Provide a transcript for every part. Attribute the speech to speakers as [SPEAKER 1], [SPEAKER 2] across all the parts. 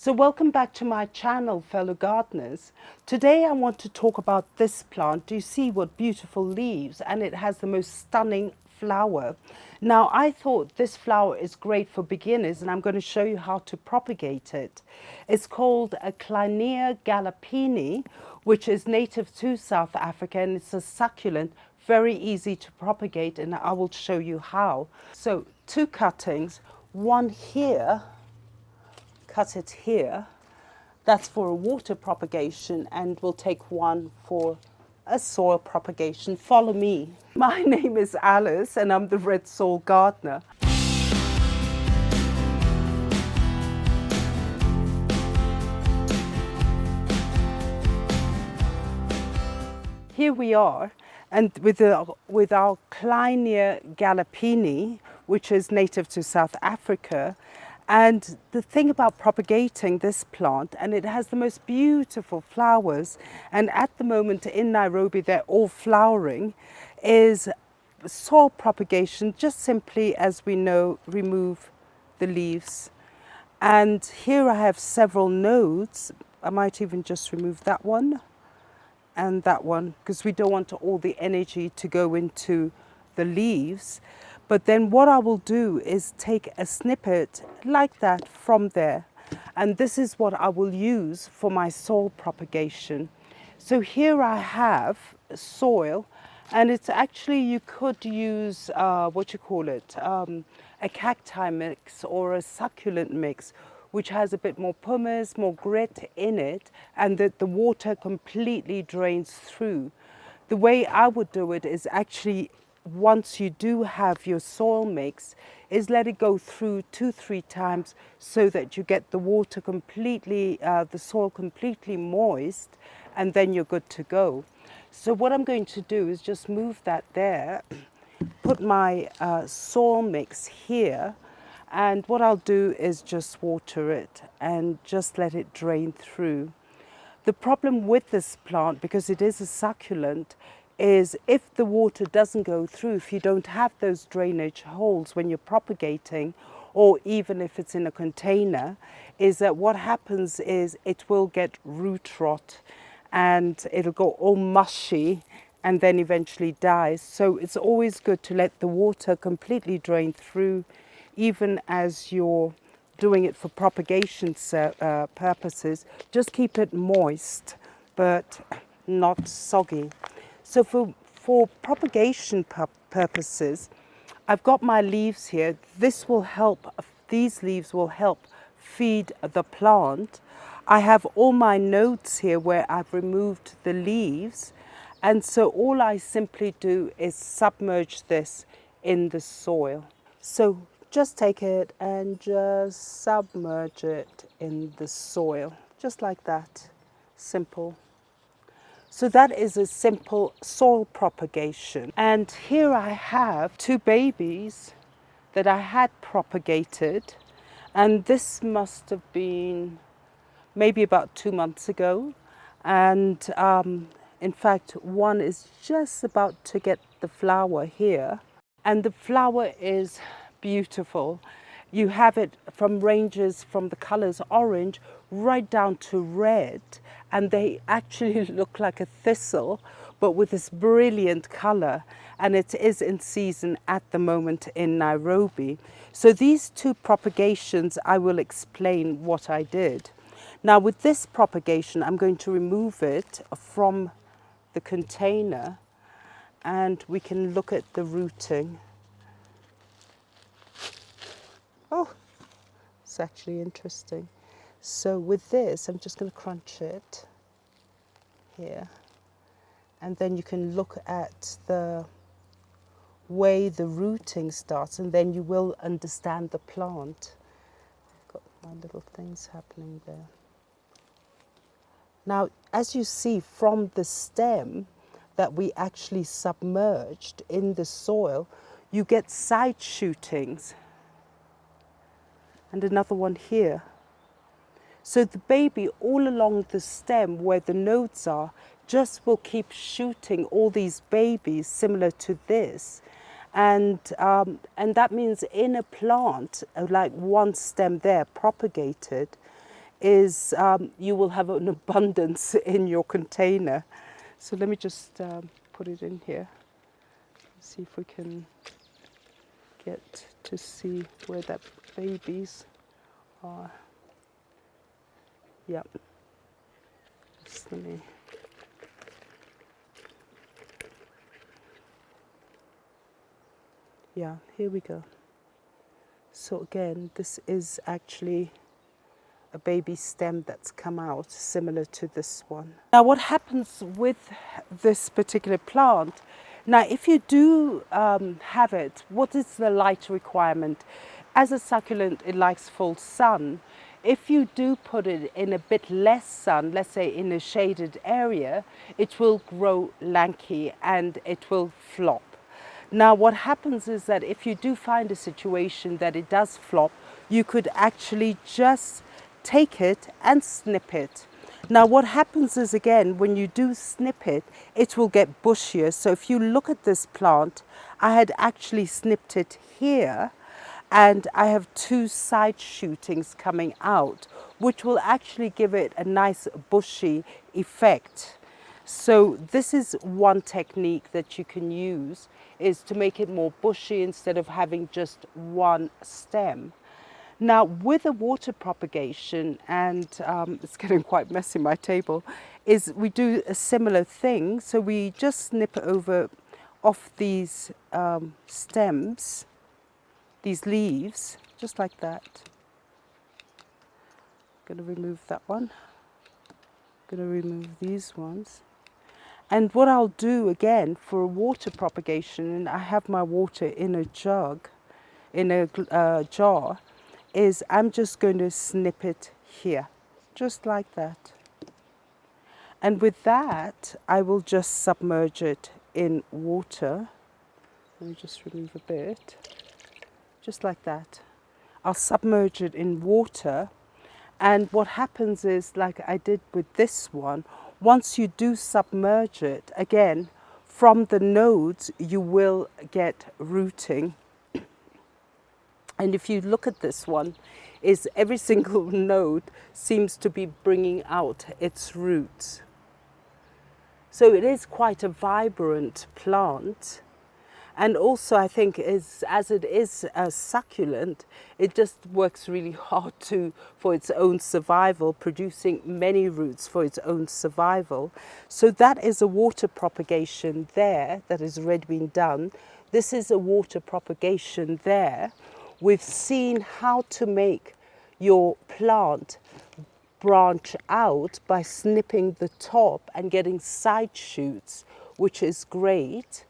[SPEAKER 1] So welcome back to my channel, fellow gardeners. Today I want to talk about this plant. Do you see what beautiful leaves? And it has the most stunning flower. Now I thought this flower is great for beginners and I'm going to show you how to propagate it. It's called a Kleinia galpinii, which is native to South Africa, and it's a succulent, very easy to propagate, and I will show you how. So 2 cuttings, one here, cut it here, that's for a water propagation, and we'll take one for a soil propagation. Follow me. My name is Alice and I'm the Red Soil Gardener. Here we are, and with our Kleinia galpinii, which is native to South Africa. And the thing about propagating this plant, and it has the most beautiful flowers, and at the moment in Nairobi they're all flowering, is soil propagation. Just simply, as we know, remove the leaves. And here I have several nodes. I might even just remove that one and that one, because we don't want all the energy to go into the leaves. But then what I will do is take a snippet like that from there. And this is what I will use for my soil propagation. So here I have soil, and it's actually, you could use, a cacti mix or a succulent mix, which has a bit more pumice, more grit in it, and that the water completely drains through. The way I would do it is actually, once you do have your soil mix, is let it go through 2-3 times so that you get the water completely, the soil completely moist, and then you're good to go. So what I'm going to do is just move that there, put my soil mix here, and what I'll do is just water it and just let it drain through. The problem with this plant, because it is a succulent, is if the water doesn't go through, if you don't have those drainage holes when you're propagating, or even if it's in a container, is that what happens is it will get root rot and it'll go all mushy and then eventually dies. So it's always good to let the water completely drain through, even as you're doing it for propagation purposes. Just keep it moist but not soggy. So for propagation purposes, I've got my leaves here. This will help, these leaves will help feed the plant. I have all my nodes here where I've removed the leaves. And so all I simply do is submerge this in the soil. So just take it and just submerge it in the soil, just like that, simple. So that is a simple soil propagation. And here I have 2 babies that I had propagated. And this must have been maybe about 2 months ago. And in fact, one is just about to get the flower here. And the flower is beautiful. You have it from ranges from the colors orange right down to red, and they actually look like a thistle, but with this brilliant color, and it is in season at the moment in Nairobi. So these 2 propagations, I will explain what I did. Now with this propagation, I'm going to remove it from the container and we can look at the rooting. Oh, it's actually interesting. So with this, I'm just going to crunch it here. And then you can look at the way the rooting starts, and then you will understand the plant. I've got my little things happening there. Now, as you see from the stem that we actually submerged in the soil, you get side shootings. And another one here. So the baby all along the stem where the nodes are just will keep shooting all these babies similar to this. And that means in a plant, like one stem there propagated, is you will have an abundance in your container. So let me just put it in here. See if we can get to see where that babies are. Yep. Just let me. Yeah, here we go. So again, this is actually a baby stem that's come out, similar to this one. Now what happens with this particular plant, now if you do have it, what is the light requirement? As a succulent, it likes full sun. If you do put it in a bit less sun, let's say in a shaded area, it will grow lanky and it will flop. Now what happens is that if you do find a situation that it does flop, you could actually just take it and snip it. Now what happens is, again, when you do snip it, it will get bushier. So if you look at this plant, I had actually snipped it here, and I have 2 side shootings coming out, which will actually give it a nice bushy effect. So this is one technique that you can use, is to make it more bushy instead of having just one stem. Now with a water propagation, and it's getting quite messy, my table, is we do a similar thing. So we just snip over off these stems, these leaves, just like that. I'm going to remove that one. I'm going to remove these ones. And what I'll do again for a water propagation, and I have my water in a jug, in a jar, is I'm just going to snip it here, just like that. And with that, I will just submerge it in water. Let me just remove a bit, just like that. I'll submerge it in water, and what happens is, like I did with this one, once you do submerge it, again, from the nodes, you will get rooting. And if you look at this one, is every single node seems to be bringing out its roots. So it is quite a vibrant plant. And also I think as it is a succulent, it just works really hard for its own survival, producing many roots for its own survival. So that is a water propagation there that has already been done. This is a water propagation there. We've seen how to make your plant branch out by snipping the top and getting side shoots, which is great.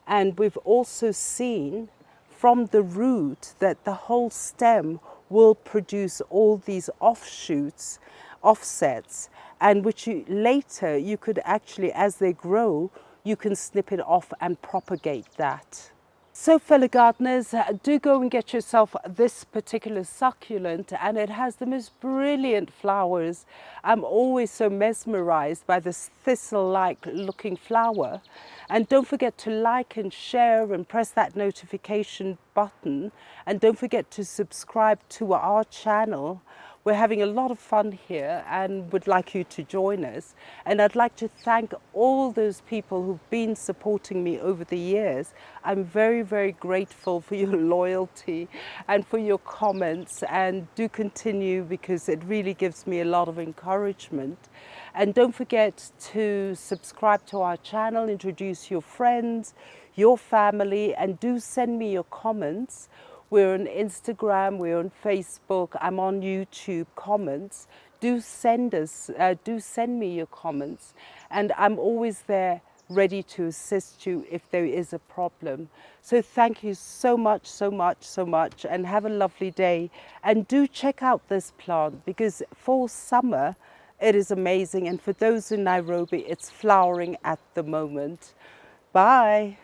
[SPEAKER 1] And we've also seen from the root that the whole stem will produce all these offshoots, offsets, and which later you could actually, as they grow, you can snip it off and propagate that. So fellow gardeners, do go and get yourself this particular succulent, and it has the most brilliant flowers. I'm always so mesmerized by this thistle-like looking flower. And don't forget to like and share and press that notification button. And don't forget to subscribe to our channel. We're having a lot of fun here and would like you to join us. And I'd like to thank all those people who've been supporting me over the years. I'm very, very grateful for your loyalty and for your comments, and do continue because it really gives me a lot of encouragement. And don't forget to subscribe to our channel, introduce your friends, your family, and do send me your comments. We're on Instagram, we're on Facebook, I'm on YouTube comments. Do send me your comments, and I'm always there ready to assist you if there is a problem. So thank you so much, so much, so much, and have a lovely day. And do check out this plant because for summer, it is amazing. And for those in Nairobi, it's flowering at the moment. Bye.